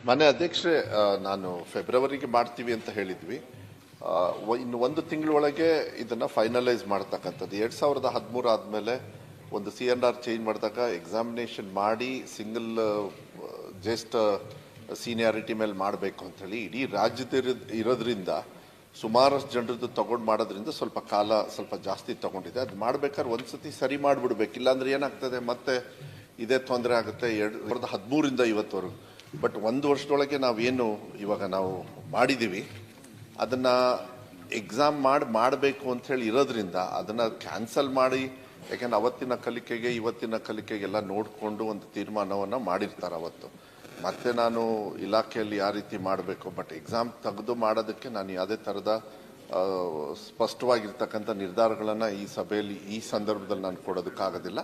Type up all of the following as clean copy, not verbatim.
ಮಾನ್ಯ ಅಧ್ಯಕ್ಷರೇ, ನಾನು ಫೆಬ್ರವರಿಗೆ ಮಾಡ್ತೀವಿ ಅಂತ ಹೇಳಿದ್ವಿ. ಇನ್ನು ಒಂದು ತಿಂಗಳೊಳಗೆ ಇದನ್ನ ಫೈನಲೈಸ್ ಮಾಡ್ತಕ್ಕಂಥದ್ದು. 2013 ಆದಮೇಲೆ ಒಂದು CNR ಚೇಂಜ್ ಮಾಡಿದಾಗ ಎಕ್ಸಾಮಿನೇಷನ್ ಮಾಡಿ ಸಿಂಗಲ್ ಜಸ್ಟ್ ಸೀನಿಯಾರಿಟಿ ಮೇಲೆ ಮಾಡಬೇಕು ಅಂತ ಹೇಳಿ ಇಡೀ ರಾಜ್ಯದ ಇರೋದ್ರಿಂದ ಸುಮಾರಷ್ಟು ಜನರದ್ದು ತಗೊಂಡು ಮಾಡೋದ್ರಿಂದ ಸ್ವಲ್ಪ ಜಾಸ್ತಿ ತಗೊಂಡಿದೆ. ಅದು ಮಾಡ್ಬೇಕಾದ್ರೆ ಒಂದ್ಸತಿ ಸರಿ ಮಾಡಿಬಿಡ್ಬೇಕು, ಇಲ್ಲಾಂದ್ರೆ ಏನಾಗ್ತದೆ ಮತ್ತೆ ಇದೇ ತೊಂದರೆ ಆಗುತ್ತೆ. 2013ರಿಂದ ಇವತ್ತವರೆಗೂ. ಬಟ್ ಒಂದು ವರ್ಷದೊಳಗೆ ನಾವೇನು ಇವಾಗ ನಾವು ಮಾಡಿದ್ದೀವಿ ಅದನ್ನು ಎಕ್ಸಾಮ್ ಮಾಡಬೇಕು ಅಂಥೇಳಿ ಇರೋದ್ರಿಂದ ಅದನ್ನು ಕ್ಯಾನ್ಸಲ್ ಮಾಡಿ, ಯಾಕೆಂದ್ರೆ ಅವತ್ತಿನ ಕಲಿಕೆಗೆ ಇವತ್ತಿನ ಕಲಿಕೆಗೆಲ್ಲ ನೋಡಿಕೊಂಡು ಒಂದು ತೀರ್ಮಾನವನ್ನು ಮಾಡಿರ್ತಾರೆ ಅವತ್ತು. ಮತ್ತೆ ನಾನು ಇಲಾಖೆಯಲ್ಲಿ ಯಾವ ರೀತಿ ಮಾಡಬೇಕು, ಬಟ್ ಎಕ್ಸಾಮ್ ತೆಗೆದು ಮಾಡೋದಕ್ಕೆ ನಾನು ಯಾವುದೇ ಥರದ ಸ್ಪಷ್ಟವಾಗಿರ್ತಕ್ಕಂಥ ನಿರ್ಧಾರಗಳನ್ನು ಈ ಸಭೆಯಲ್ಲಿ ಈ ಸಂದರ್ಭದಲ್ಲಿ ನಾನು ಕೊಡೋದಕ್ಕಾಗೋದಿಲ್ಲ.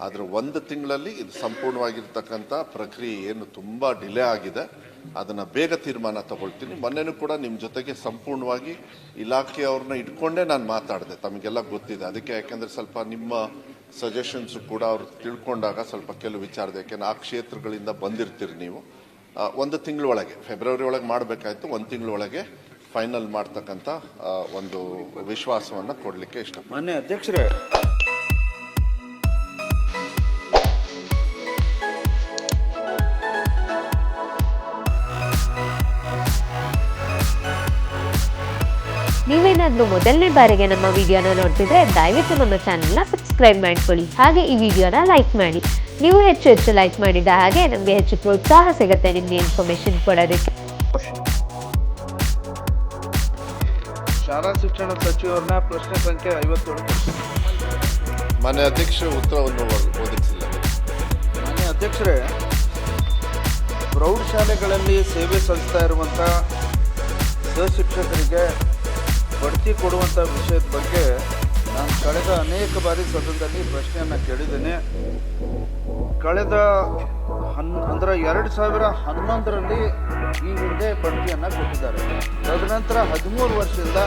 ಆದರೆ ಒಂದು ತಿಂಗಳಲ್ಲಿ ಇದು ಸಂಪೂರ್ಣವಾಗಿರ್ತಕ್ಕಂಥ ಪ್ರಕ್ರಿಯೆ ಏನು ತುಂಬ ಡಿಲೇ ಆಗಿದೆ ಅದನ್ನು ಬೇಗ ತೀರ್ಮಾನ ತಗೊಳ್ತೀನಿ. ಮೊನ್ನೆನೂ ಕೂಡ ನಿಮ್ಮ ಜೊತೆಗೆ ಸಂಪೂರ್ಣವಾಗಿ ಇಲಾಖೆಯವ್ರನ್ನ ಇಟ್ಕೊಂಡೇ ನಾನು ಮಾತಾಡಿದೆ, ತಮಗೆಲ್ಲ ಗೊತ್ತಿದೆ. ಅದಕ್ಕೆ ಯಾಕೆಂದರೆ ಸ್ವಲ್ಪ ನಿಮ್ಮ ಸಜೆಷನ್ಸು ಕೂಡ ಅವ್ರು ತಿಳ್ಕೊಂಡಾಗ ಸ್ವಲ್ಪ ಕೆಲವು ವಿಚಾರದ, ಯಾಕೆಂದ್ರೆ ಆ ಕ್ಷೇತ್ರಗಳಿಂದ ಬಂದಿರ್ತೀರಿ ನೀವು. ಒಂದು ತಿಂಗಳೊಳಗೆ ಫೆಬ್ರವರಿ ಒಳಗೆ ಮಾಡಬೇಕಾಯ್ತು, ಒಂದು ತಿಂಗಳೊಳಗೆ ಫೈನಲ್ ಮಾಡ್ತಕ್ಕಂಥ ಒಂದು ವಿಶ್ವಾಸವನ್ನು ಕೊಡಲಿಕ್ಕೆ ಇಷ್ಟ. ಮಾನ್ಯ ಅಧ್ಯಕ್ಷರೇ, ನೀವೇನಾದ್ರೂ ಮೊದಲನೇ ಬಾರಿಗೆ ನಮ್ಮ ವಿಡಿಯೋನ ನೋಡ್ತಿದ್ರೆ ದಯವಿಟ್ಟು ನಮ್ಮ ಚಾನೆಲ್ನ ಸಬ್ಸ್ಕ್ರೈಬ್ ಮಾಡ್ಕೊಳ್ಳಿ. ಹಾಗೆ ಈ ವಿಡಿಯೋನ ಲೈಕ್ ಮಾಡಿ. ನೀವು ಹೆಚ್ಚು ಲೈಕ್ ಮಾಡಿದ ಹಾಗೆ ನಮಗೆ ಹೆಚ್ಚು ಪ್ರೋತ್ಸಾಹ ಸಿಗುತ್ತೆ ನಿಮಗೆ ಇನ್ಫಾರ್ಮೇಶನ್ ಕೊಡೋದಕ್ಕೆ. ಶಾಲಾ ಶಿಕ್ಷಣ ಸಚಿವರನ್ನ ಪ್ರಶ್ನೆ ಸಂಖ್ಯೆ 57. ಮಾನ್ಯ ಅಧ್ಯಕ್ಷರ ಉತ್ತರವನ್ನು ಒದಗಿಸಿಲ್ಲ. ಮಾನ್ಯ ಅಧ್ಯಕ್ಷರೇ, ಪ್ರೌಢಶಾಲೆಗಳಲ್ಲಿ ಸೇವೆ ಸಲ್ಲಿಸ್ತಾ ಇರುವಂಥ ಸಹಶಿಕ್ಷಕರಿಗೆ ಬಡ್ತಿ ಕೊಡುವಂಥ ವಿಷಯದ ಬಗ್ಗೆ ನಾನು ಕಳೆದ ಅನೇಕ ಬಾರಿ ಸದನದಲ್ಲಿ ಪ್ರಶ್ನೆಯನ್ನು ಕೇಳಿದ್ದೇನೆ. ಕಳೆದ 2011ರಲ್ಲಿ ಈ ಹಿಂದೆ ಬಡ್ತಿಯನ್ನು ಕೊಟ್ಟಿದ್ದಾರೆ. ತದನಂತರ 13 ವರ್ಷದಿಂದ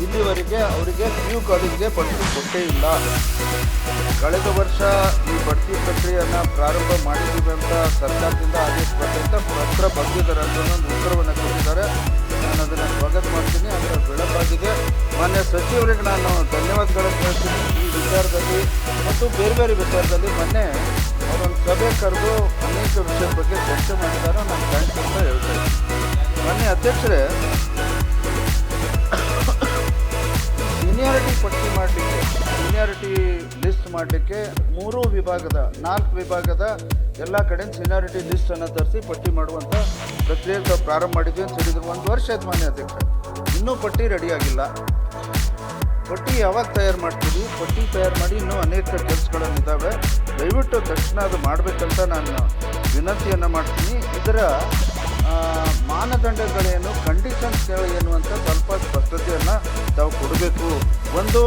ಇಲ್ಲಿವರೆಗೆ ಅವರಿಗೆ PU ಕಾಲೇಜಿಗೆ ಬಡ್ತಿ ಕೊಟ್ಟೇ ಇಲ್ಲ. ಕಳೆದ ವರ್ಷ ಈ ಬಡ್ತಿ ಪ್ರಕ್ರಿಯೆಯನ್ನು ಪ್ರಾರಂಭ ಮಾಡಿದ್ದೀವಿ ಅಂತ ಸರ್ಕಾರದಿಂದ ಆದೇಶ ಬಂದಂತ ಪತ್ರ ಬರೆದಿದ್ದಾರೆ ಅಂತ ಒಂದು ಉತ್ತರವನ್ನು ಕೊಟ್ಟಿದ್ದಾರೆ. ನಾನು ಅದನ್ನು ಸ್ವಾಗತ ಮಾಡ್ತೀನಿ. ಅದರ ಬೆಳಕಾಗಿದೆ. ಮಾನ್ಯ ಸಚಿವರಿಗೆ ನಾನು ಧನ್ಯವಾದಗಳನ್ನು ಹೇಳ್ತೀನಿ. ಈ ವಿಚಾರದಲ್ಲಿ ಮತ್ತು ಬೇರೆ ಬೇರೆ ವಿಚಾರದಲ್ಲಿ ಮೊನ್ನೆ ಅವರೊಂದು ಸಭೆ ಕರೆದು ಅನೇಕ ವಿಷಯದ ಬಗ್ಗೆ ಚರ್ಚೆ ಮಾಡಿದ್ದಾರೆ. ನಾನು ಥ್ಯಾಂಕ್ಸ್ ಅಂತ ಹೇಳ್ತೇನೆ. ಮಾನ್ಯ ಅಧ್ಯಕ್ಷರೇ, ಸೀನಿಯಾರಿಟಿ ಪಟ್ಟಿ ಮಾಡಲಿಕ್ಕೆ, ಸೀನಿಯಾರಿಟಿ ಲಿಸ್ಟ್ ಮಾಡಲಿಕ್ಕೆ 4 ವಿಭಾಗದ ಎಲ್ಲ ಕಡೆ ಸೀನಿಯಾರಿಟಿ ಲಿಸ್ಟನ್ನು ತರಿಸಿ ಪಟ್ಟಿ ಮಾಡುವಂಥ ಪ್ರಕ್ರಿಯೆ ಪ್ರಾರಂಭ ಮಾಡಿದ್ವಿ ಅಂತ ಹೇಳಿದ್ರು. 1 ವರ್ಷ ಆಯ್ತು ಮಾನ್ಯ ಅಧ್ಯಕ್ಷ, ಇನ್ನೂ ಪಟ್ಟಿ ರೆಡಿಯಾಗಿಲ್ಲ. ಪಟ್ಟಿ ಯಾವಾಗ ತಯಾರು ಮಾಡ್ತೀವಿ? ಪಟ್ಟಿ ತಯಾರು ಮಾಡಿ ಇನ್ನೂ ಅನೇಕ ಕೆಲಸಗಳನ್ನಿದ್ದಾವೆ. ದಯವಿಟ್ಟು ತಕ್ಷಣ ಅದು ಮಾಡಬೇಕಂತ ನಾನು ವಿನಂತಿಯನ್ನು ಮಾಡ್ತೀನಿ. ಇದರ ಮಾನದಂಡಗಳೇನು, ಕಂಡೀಷನ್ಸ್ಗಳು ಏನು ಅಂತ ಸ್ವಲ್ಪ ಸ್ಪಷ್ಟತೆಯನ್ನು ತಾವು ಕೊಡಬೇಕು. ಒಂದು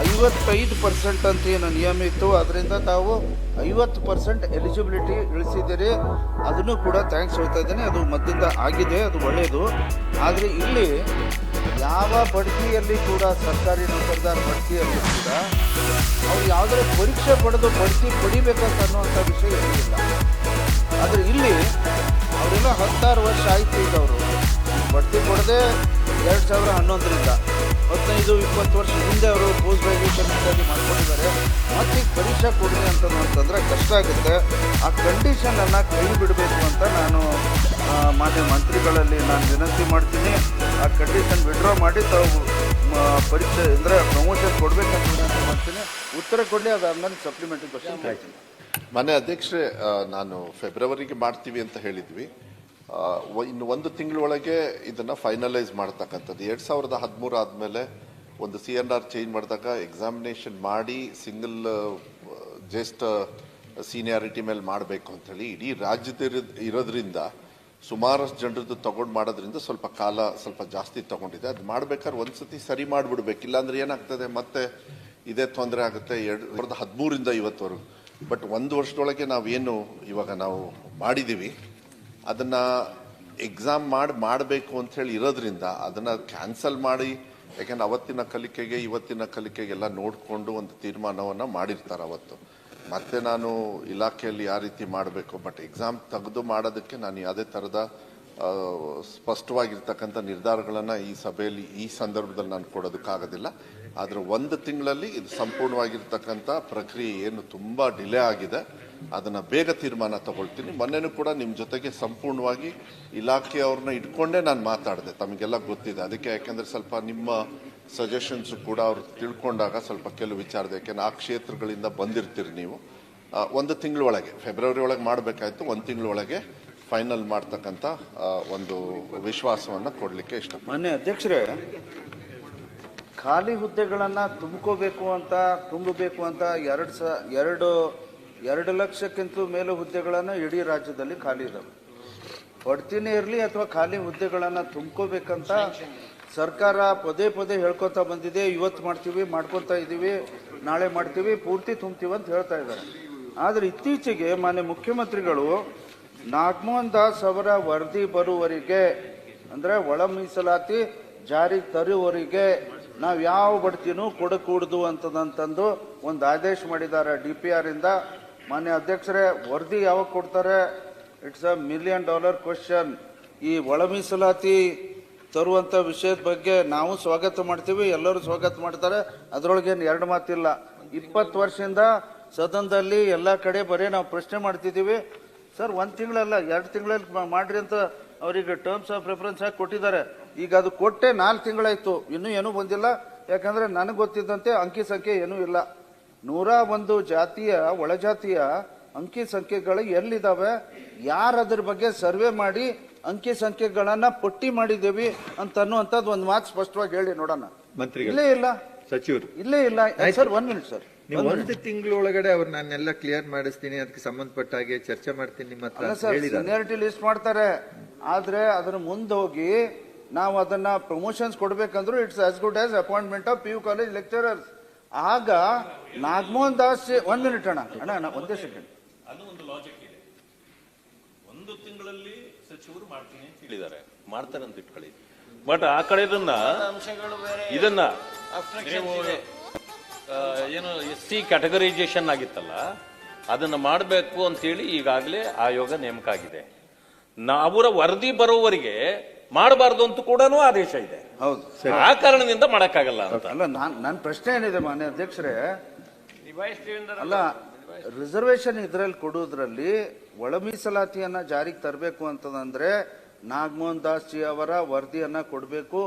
55% ಅಂತ ಏನು ನಿಯಮ ಇತ್ತು, ಅದರಿಂದ ತಾವು 50% ಎಲಿಜಿಬಿಲಿಟಿ ಇಳಿಸಿದ್ದೀರಿ. ಅದನ್ನು ಕೂಡ ಥ್ಯಾಂಕ್ಸ್ ಹೇಳ್ತಾ ಇದ್ದೇನೆ. ಅದು ಮಧ್ಯದಿಂದ ಆಗಿದೆ, ಅದು ಒಳ್ಳೆಯದು. ಆದರೆ ಇಲ್ಲಿ ಯಾವ ಬಡ್ತಿಯಲ್ಲಿ ಕೂಡ, ಸರ್ಕಾರಿ ನೌಕರದಾರ ಬಡ್ತಿಯಲ್ಲಿ ಕೂಡ ಅವ್ರು ಯಾವುದೇ ಪರೀಕ್ಷೆ ಪಡೆದು ಬಡ್ತಿ ಪಡಿಬೇಕಂತ ಅನ್ನುವಂಥ ವಿಷಯ ಇರಲಿಲ್ಲ. ಆದರೆ ಇಲ್ಲಿ ಅವರೆಲ್ಲ 16 ವರ್ಷ ಆಯಿತು. ಈಗ ಅವರು ಬಡ್ತಿ ಕೊಡದೆ 2011ರಿಂದ 15-20 ವರ್ಷ ಹಿಂದೆ ಅವರು ಪೋಸ್ಟ್ ಗ್ರ್ಯಾಜುಯೇಷನ್ ಇತ್ಯಾದಿ ಮಾಡ್ಕೊಂಡಿದ್ದಾರೆ. ಮತ್ತೆ ಈಗ ಪರೀಕ್ಷೆ ಕೊಡಲಿ ಅಂತಂದ್ರೆ ಕಷ್ಟ ಆಗುತ್ತೆ. ಆ ಕಂಡೀಷನನ್ನು ಕೈ ಬಿಡಬೇಕು ಅಂತ ನಾನು ಮಾನ್ಯ ಮಂತ್ರಿಗಳಲ್ಲಿ ನಾನು ವಿನಂತಿ ಮಾಡ್ತೀನಿ. ಆ ಕಂಡೀಷನ್ ವಿಡ್ರಾ ಮಾಡಿ ತಾವು ಪರೀಕ್ಷೆ ಅಂದರೆ ಪ್ರಮೋಷನ್ ಕೊಡಬೇಕಂತ ವಿನಂತಿ ಮಾಡ್ತೀನಿ. ಉತ್ತರ ಕೊಡಲಿ, ಅದಾದ್ಮೇಲೆ ಸಪ್ಲಿಮೆಂಟರಿ ಕ್ವಶನ್ ಕೇಳ್ತೀನಿ. ಮಾನ್ಯ ಅಧ್ಯಕ್ಷರೇ, ನಾನು ಫೆಬ್ರವರಿಗೆ ಮಾಡ್ತೀವಿ ಅಂತ ಹೇಳಿದ್ವಿ. ಇನ್ನು ಒಂದು ತಿಂಗಳೊಳಗೆ ಇದನ್ನು ಫೈನಲೈಸ್ ಮಾಡ್ತಕ್ಕಂಥದ್ದು. 2013 ಆದಮೇಲೆ ಒಂದು CNR ಚೇಂಜ್ ಮಾಡಿದಾಗ ಎಕ್ಸಾಮಿನೇಷನ್ ಮಾಡಿ ಸಿಂಗಲ್ ಜಸ್ಟ್ ಸೀನಿಯಾರಿಟಿ ಮೇಲೆ ಮಾಡಬೇಕು ಅಂಥೇಳಿ ಇಡೀ ರಾಜ್ಯದ ಇರೋದ್ರಿಂದ ಸುಮಾರಷ್ಟು ಜನರದ್ದು ತಗೊಂಡು ಮಾಡೋದ್ರಿಂದ ಸ್ವಲ್ಪ ಜಾಸ್ತಿ ತಗೊಂಡಿದೆ. ಅದು ಮಾಡ್ಬೇಕಾದ್ರೆ ಒಂದ್ಸತಿ ಸರಿ ಮಾಡಿಬಿಡ್ಬೇಕು, ಇಲ್ಲಾಂದ್ರೆ ಏನಾಗ್ತದೆ ಮತ್ತೆ ಇದೇ ತೊಂದರೆ ಆಗುತ್ತೆ. 2013ರಿಂದ ಇವತ್ತವರೆಗೂ. ಬಟ್ ಒಂದು ವರ್ಷದೊಳಗೆ ನಾವೇನು ಇವಾಗ ನಾವು ಮಾಡಿದ್ದೀವಿ ಅದನ್ನು ಎಕ್ಸಾಮ್ ಮಾಡಬೇಕು ಅಂಥೇಳಿ ಇರೋದ್ರಿಂದ ಅದನ್ನು ಕ್ಯಾನ್ಸಲ್ ಮಾಡಿ, ಯಾಕೆಂದ್ರೆ ಅವತ್ತಿನ ಕಲಿಕೆಗೆ ಇವತ್ತಿನ ಕಲಿಕೆಗೆಲ್ಲ ನೋಡಿಕೊಂಡು ಒಂದು ತೀರ್ಮಾನವನ್ನು ಮಾಡಿರ್ತಾರೆ ಅವತ್ತು. ಮತ್ತೆ ನಾನು ಇಲಾಖೆಯಲ್ಲಿ ಯಾವ ರೀತಿ ಮಾಡಬೇಕು, ಬಟ್ ಎಕ್ಸಾಮ್ ತೆಗೆದು ಮಾಡೋದಕ್ಕೆ ನಾನು ಯಾವುದೇ ಥರದ ಸ್ಪಷ್ಟವಾಗಿರ್ತಕ್ಕಂಥ ನಿರ್ಧಾರಗಳನ್ನು ಈ ಸಭೆಯಲ್ಲಿ ಈ ಸಂದರ್ಭದಲ್ಲಿ ನಾನು ಕೊಡೋದಕ್ಕಾಗೋದಿಲ್ಲ. ಆದರೆ 1 ತಿಂಗಳಲ್ಲಿ ಇದು ಸಂಪೂರ್ಣವಾಗಿರ್ತಕ್ಕಂಥ ಪ್ರಕ್ರಿಯೆ ಏನು ತುಂಬ ಡಿಲೇ ಆಗಿದೆ ಅದನ್ನು ಬೇಗ ತೀರ್ಮಾನ ತಗೊಳ್ತೀನಿ. ಮೊನ್ನೆನೂ ಕೂಡ ನಿಮ್ಮ ಜೊತೆಗೆ ಸಂಪೂರ್ಣವಾಗಿ ಇಲಾಖೆಯವ್ರನ್ನ ಇಟ್ಕೊಂಡೇ ನಾನು ಮಾತಾಡಿದೆ, ತಮಗೆಲ್ಲ ಗೊತ್ತಿದೆ. ಅದಕ್ಕೆ ಯಾಕೆಂದರೆ ಸ್ವಲ್ಪ ನಿಮ್ಮ ಸಜೆಷನ್ಸು ಕೂಡ ಅವ್ರು ತಿಳ್ಕೊಂಡಾಗ ಸ್ವಲ್ಪ ಕೆಲವು ವಿಚಾರದ, ಯಾಕೆಂದ್ರೆ ಆ ಕ್ಷೇತ್ರಗಳಿಂದ ಬಂದಿರ್ತೀರಿ ನೀವು. 1 ತಿಂಗಳ ಒಳಗೆ ಫೆಬ್ರವರಿ ಒಳಗೆ ಮಾಡಬೇಕಾಯ್ತು, 1 ತಿಂಗಳ ಒಳಗೆ ಫೈನಲ್ ಮಾಡ್ತಕ್ಕಂಥ ಒಂದು ವಿಶ್ವಾಸವನ್ನು ಕೊಡಲಿಕ್ಕೆ ಇಷ್ಟ. ಮಾನ್ಯ ಅಧ್ಯಕ್ಷರೇ, ಖಾಲಿ ಹುದ್ದೆಗಳನ್ನು ತುಂಬಬೇಕು ಅಂತ 2 ಲಕ್ಷಕ್ಕಿಂತ ಮೇಲೆ ಹುದ್ದೆಗಳನ್ನು ಇಡೀ ರಾಜ್ಯದಲ್ಲಿ ಖಾಲಿ ಇದಾವೆ. ಬಡ್ತಿನೇ ಇರಲಿ ಅಥವಾ ಖಾಲಿ ಹುದ್ದೆಗಳನ್ನು ತುಂಬ್ಕೋಬೇಕಂತ ಸರ್ಕಾರ ಪದೇ ಪದೇ ಹೇಳ್ಕೊತಾ ಬಂದಿದೆ. ಇವತ್ತು ಮಾಡ್ಕೊತಾ ಇದ್ದೀವಿ, ನಾಳೆ ಮಾಡ್ತೀವಿ, ಪೂರ್ತಿ ತುಂಬ್ತೀವಿ ಅಂತ ಹೇಳ್ತಾ ಇದ್ದಾರೆ. ಆದರೆ ಇತ್ತೀಚೆಗೆ ಮಾನ್ಯ ಮುಖ್ಯಮಂತ್ರಿಗಳು ನಾಗಮೋಹನ್ ದಾಸ್ ಅವರ ವರದಿ ಬರುವವರೆಗೆ, ಅಂದರೆ ಒಳ ಮೀಸಲಾತಿ ಜಾರಿಗೆ ತರುವವರೆಗೆ ನಾವು ಯಾವ ಬಡ್ತಿನೂ ಕೊಡಕೂಡದು ಅಂತಂದು ಒಂದು ಆದೇಶ ಮಾಡಿದ್ದಾರೆ DPR ಇಂದ. ಮಾನ್ಯ ಅಧ್ಯಕ್ಷರೇ, ವರದಿ ಯಾವಾಗ ಕೊಡ್ತಾರೆ? It's $1 million question. ಈ ಒಳ ಮೀಸಲಾತಿ ತರುವಂಥ ವಿಷಯದ ಬಗ್ಗೆ ನಾವು ಸ್ವಾಗತ ಮಾಡ್ತೀವಿ, ಎಲ್ಲರೂ ಸ್ವಾಗತ ಮಾಡ್ತಾರೆ, ಅದರೊಳಗೇನು 2 ಮಾತಿಲ್ಲ. 20 ವರ್ಷದಿಂದ ಸದನದಲ್ಲಿ ಎಲ್ಲ ಕಡೆ ಬರೀ ನಾವು ಪ್ರಶ್ನೆ ಮಾಡ್ತಿದ್ದೀವಿ. ಸರ್ 1 ತಿಂಗಳಲ್ಲ 2 ತಿಂಗಳಲ್ಲಿ ಮಾಡ್ರಿ ಅಂತ ಅವರಿಗೆ ಟರ್ಮ್ಸ್ ಆಫ್ ರೆಫರೆನ್ಸ್ ಹಾಕಿ ಕೊಟ್ಟಿದ್ದಾರೆ. ಈಗ ಅದು ಕೊಟ್ಟೆ 4 ತಿಂಗಳಾಯ್ತು, ಇನ್ನೂ ಏನೂ ಬಂದಿಲ್ಲ. ಯಾಕಂದ್ರೆ ನನಗೆ ಗೊತ್ತಿದ್ದಂತೆ ಅಂಕಿ ಸಂಖ್ಯೆ ಏನೂ ಇಲ್ಲ. 101 ಜಾತಿಯ ಒಳಜಾತಿಯ ಅಂಕಿ ಸಂಖ್ಯೆಗಳು ಎಲ್ಲಿದ್ದಾವೆ, ಯಾರು ಅದ್ರ ಬಗ್ಗೆ ಸರ್ವೆ ಮಾಡಿ ಅಂಕಿ ಸಂಖ್ಯೆಗಳನ್ನ ಪಟ್ಟಿ ಮಾಡಿದ್ದೇವೆ ಅಂತ ಅನ್ನುವಂಥದ್ದು ಒಂದು ಮಾತು ಸ್ಪಷ್ಟವಾಗಿ ಹೇಳಿ ನೋಡೋಣ. ಇಲ್ಲೇ ಇಲ್ಲ ಸಚಿವರು, ಇಲ್ಲೇ ಇಲ್ಲ. ಸರ್ 1 ಮಿನಿಟ್ ಸರ್, ನೀವು 1 ತಿಂಗಳೊಳಗಡೆ ಅವ್ರು ನಾನೆಲ್ಲ ಕ್ಲಿಯರ್ ಮಾಡಿಸ್ತೀನಿ, ಅದಕ್ಕೆ ಸಂಬಂಧಪಟ್ಟ ಹಾಗೆ ಚರ್ಚೆ ಮಾಡ್ತೀನಿ ನಿಮ್ಮ ಹತ್ರ ಸೀನಿಯಾರಿಟಿ ಲಿಸ್ಟ್ ಮಾಡ್ತಾರೆ. ಆದ್ರೆ ಅದನ್ನ ಮುಂದೆ ಹೋಗಿ ನಾವು ಅದನ್ನ ಪ್ರಮೋಷನ್ಸ್ ಕೊಡ್ಬೇಕಂದ್ರು it's as good as appointment of PU college lecturers. ಆಗ ನಾಗಮೋಹನ್ ದಾಸ್ 1 ಮಿನಿಟ್ ಅಣ್ಣ ಒಂದೇ ಸೆಕೆಂಡ್. ಅದು ಒಂದು ಲಾಜಿಕ್ ಇದೆ. 1 ತಿಂಗಳಲ್ಲಿ ಸಚಿವರು ಮಾಡ್ತೀನಿ ಅಂತ ಹೇಳಿದ್ದಾರೆ, ಮಾಡ್ತಾರೆ ಅಂತ ಇಟ್ಕೊಳ್ಳಿ. ಬಟ್ ಆ ಕಡೆ ಇದನ್ನ ನೀವು ಏನು SC ಕ್ಯಾಟಗರೈಸೇಷನ್ ಆಗಿತ್ತಲ್ಲ, ಅದನ್ನ ಮಾಡಬೇಕು ಅಂತೇಳಿ ಈಗಾಗಲೇ ಆಯೋಗ ನೇಮಕ ಆಗಿದೆ. ಅವರ ವರದಿ ಬರೋವರೆಗೆ ಮಾಡಬಾರ್ದು ಅಂತ ಕೂಡ ಆದೇಶ ಇದೆ. ಹೌದು, ಆ ಕಾರಣದಿಂದ ಮಾಡಕ್ಕಾಗಲ್ಲ ಅಂತ. ಅಲ್ಲ, ನನ್ನ ಪ್ರಶ್ನೆ ಏನಿದೆ ಮಾನ್ಯ ಅಧ್ಯಕ್ಷರೇ, ಅಲ್ಲ ರಿಸರ್ವೇಶನ್ ಇದರಲ್ಲಿ ಕೊಡುವುದರಲ್ಲಿ ಒಳ ಮೀಸಲಾತಿಯನ್ನ ಜಾರಿಗೆ ತರಬೇಕು ಅಂತಂದ್ರೆ ನಾಗಮೋಹನ್ ದಾಸ್ ಜಿ ಅವರ ವರದಿಯನ್ನ ಕೊಡಬೇಕು.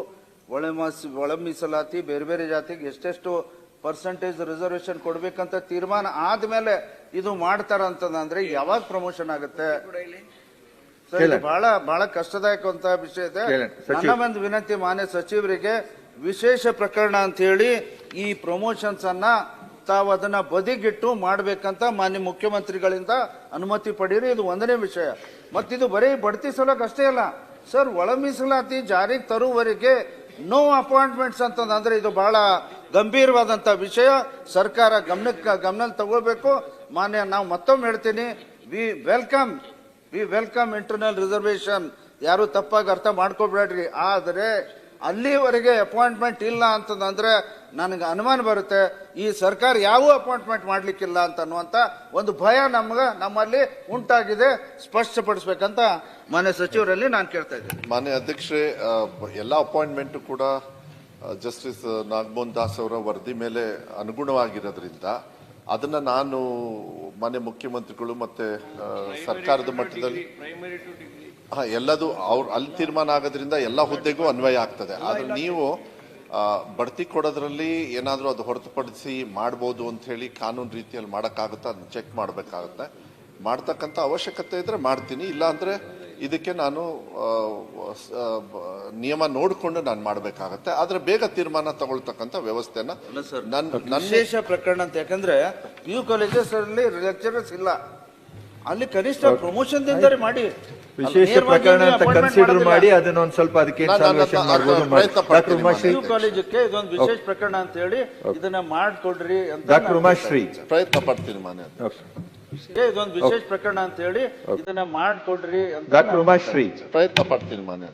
ಒಳ ಮೀಸಲಾತಿ ಬೇರೆ ಬೇರೆ ಜಾತಿಗೆ ಎಷ್ಟೆಷ್ಟು ಪರ್ಸೆಂಟೇಜ್ ರಿಸರ್ವೇಶನ್ ಕೊಡ್ಬೇಕಂತ ತೀರ್ಮಾನ ಆದ್ಮೇಲೆ ಇದು ಮಾಡ್ತಾರಂತಂದ್ರೆ ಯಾವಾಗ ಪ್ರಮೋಷನ್ ಆಗುತ್ತೆ? ಬಹಳ ಕಷ್ಟದಾಯಕ ವಿಷಯ ಇದೆ. ನನ್ನ ಒಂದು ವಿನಂತಿ ಮಾನ್ಯ ಸಚಿವರಿಗೆ, ವಿಶೇಷ ಪ್ರಕರಣ ಅಂತ ಹೇಳಿ ಈ ಪ್ರಮೋಷನ್ಸ್ ಅನ್ನ ತಾವು ಅದನ್ನ ಬದಿಗಿಟ್ಟು ಮಾಡ್ಬೇಕಂತ ಮಾನ್ಯ ಮುಖ್ಯಮಂತ್ರಿಗಳಿಂದ ಅನುಮತಿ ಪಡೀರಿ. ಇದು 1ನೇ ವಿಷಯ. ಮತ್ತಿದು ಬರೀ ಬಡ್ತಿ ಸಲಕ್ಕೆ ಅಷ್ಟೇ ಅಲ್ಲ ಸರ್, ಒಳ ಮೀಸಲಾತಿ ಜಾರಿಗೆ ತರುವವರೆಗೆ ನೋ ಅಪಾಯಿಂಟ್ಮೆಂಟ್ಸ್ ಅಂತಂದ್ರೆ ಇದು ಬಹಳ ಗಂಭೀರವಾದಂತ ವಿಷಯ. ಸರ್ಕಾರ ಗಮನ ತಗೋಬೇಕು. ಮಾನ್ಯ ನಾವು ಮತ್ತೊಮ್ಮೆ ಹೇಳ್ತೀನಿ, ವಿ ವೆಲ್ಕಮ್ ಇಂಟರ್ನಲ್ ರಿಸರ್ವೇಶನ್. ಯಾರು ತಪ್ಪಾಗಿ ಅರ್ಥ ಮಾಡ್ಕೋಬೇಡ್ರಿ. ಆದರೆ ಅಲ್ಲಿವರೆಗೆ ಅಪಾಯಿಂಟ್ಮೆಂಟ್ ಇಲ್ಲ ಅಂತಂದ್ರೆ ನನಗೆ ಅನುಮಾನ ಬರುತ್ತೆ, ಈ ಸರ್ಕಾರ ಯಾವ ಅಪಾಯಿಂಟ್ಮೆಂಟ್ ಮಾಡ್ಲಿಕ್ಕಿಲ್ಲ ಅಂತ ಅನ್ನುವಂತ ಒಂದು ಭಯ ನಮ್ಮಲ್ಲಿ ಉಂಟಾಗಿದೆ. ಸ್ಪಷ್ಟಪಡಿಸ್ಬೇಕಂತ ಮಾನ್ಯ ಸಚಿವರಲ್ಲಿ ನಾನು ಕೇಳ್ತಾ ಇದ್ದೀನಿ. ಮಾನ್ಯ ಅಧ್ಯಕ್ಷರೇ, ಎಲ್ಲ ಅಪಾಯಿಂಟ್ಮೆಂಟ್ ಕೂಡ ಜಸ್ಟಿಸ್ ನಾಗಮೋಹನ್ ದಾಸ್ ಅವರ ವರದಿ ಮೇಲೆ ಅನುಗುಣವಾಗಿರೋದ್ರಿಂದ ಅದನ್ನ ನಾನು ಮಾನ್ಯ ಮುಖ್ಯಮಂತ್ರಿಗಳು ಮತ್ತೆ ಸರ್ಕಾರದ ಮಟ್ಟದಲ್ಲಿ ಎಲ್ಲದು ಅವ್ರು ಅಲ್ಲಿ ತೀರ್ಮಾನ ಆಗೋದ್ರಿಂದ ಎಲ್ಲ ಹುದ್ದೆಗೂ ಅನ್ವಯ ಆಗ್ತದೆ. ಆದ್ರೆ ನೀವು ಬಡ್ತಿ ಕೊಡೋದ್ರಲ್ಲಿ ಏನಾದರೂ ಅದು ಹೊರತುಪಡಿಸಿ ಮಾಡ್ಬೋದು ಅಂತ ಹೇಳಿ ಕಾನೂನು ರೀತಿಯಲ್ಲಿ ಮಾಡೋಕ್ಕಾಗುತ್ತಾ, ಅದನ್ನ ಚೆಕ್ ಮಾಡಬೇಕಾಗುತ್ತೆ. ಮಾಡ್ತಕ್ಕಂಥ ಅವಶ್ಯಕತೆ ಇದ್ರೆ ಮಾಡ್ತೀನಿ, ಇಲ್ಲ ಅಂದ್ರೆ ಇದಕ್ಕೆ ನಾನು ನಿಯಮ ನೋಡಿಕೊಂಡು ನಾನು ಮಾಡಬೇಕಾಗತ್ತೆ. ಆದ್ರೆ ಬೇಗ ತೀರ್ಮಾನ ತಗೊಳ್ತಕ್ಕಂಥ ವ್ಯವಸ್ಥೆನ ವಿಶೇಷ ಪ್ರಕರಣ ಅಂತ, ಯಾಕಂದ್ರೆ PU ಕಾಲೇಜಸ್ ಅಲ್ಲಿ ಲೆಕ್ಚರರ್ಸ್ ಇಲ್ಲ, ಅಲ್ಲಿ ಕನಿಷ್ಠ ಪ್ರಮೋಷನ್ ಮಾಡಿ ವಿಶೇಷ ಪ್ರಕರಣ ಅಂತ ಕನ್ಸಿಡರ್ ಮಾಡಿ ಅದನ್ನ ಒಂದ್ ಸ್ವಲ್ಪ ಅದಕ್ಕೆ ಕಾಲೇಜಕ್ಕೆ ಇದೊಂದು ವಿಶೇಷ ಪ್ರಕರಣ ಅಂತ ಹೇಳಿ ಇದನ್ನ ಮಾಡ್ಕೊಡ್ರಿ ಅಂತ ಡಾಕ್ಟರ್ ಉಮಾಶ್ರೀ ಪ್ರಯತ್ನ ಪಡ್ತೀನಿ ಮಾನ್ಯ. ಇದೊಂದು ವಿಶೇಷ ಪ್ರಕರಣ ಅಂತ ಹೇಳಿ ಇದನ್ನ ಮಾಡ್ಕೊಡ್ರಿ ಅಂತ ಡಾಕ್ಟರ್ ಉಮಾಶ್ರೀ ಪ್ರಯತ್ನ ಪಡ್ತೀನಿ ಮಾನ್ಯ.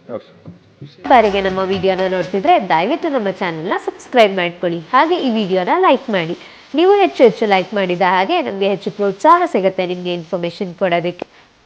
ಬಾರಿಗೆ ನಮ್ಮ ವಿಡಿಯೋನ ನೋಡ್ತಿದ್ರೆ ದಯವಿಟ್ಟು ನಮ್ಮ ಚಾನೆಲ್ನ ಸಬ್ಸ್ಕ್ರೈಬ್ ಮಾಡ್ಕೊಳ್ಳಿ, ಹಾಗೆ ಈ ವಿಡಿಯೋನ ಲೈಕ್ ಮಾಡಿ. ನೀವು ಹೆಚ್ಚು ಹೆಚ್ಚು ಲೈಕ್ ಮಾಡಿದ ಹಾಗೆ ನಮಗೆ ಹೆಚ್ಚು ಪ್ರೋತ್ಸಾಹ ಸಿಗುತ್ತೆ ನಿಮಗೆ ಇನ್ಫಾರ್ಮೇಷನ್ ಕೊಡೋದಕ್ಕೆ.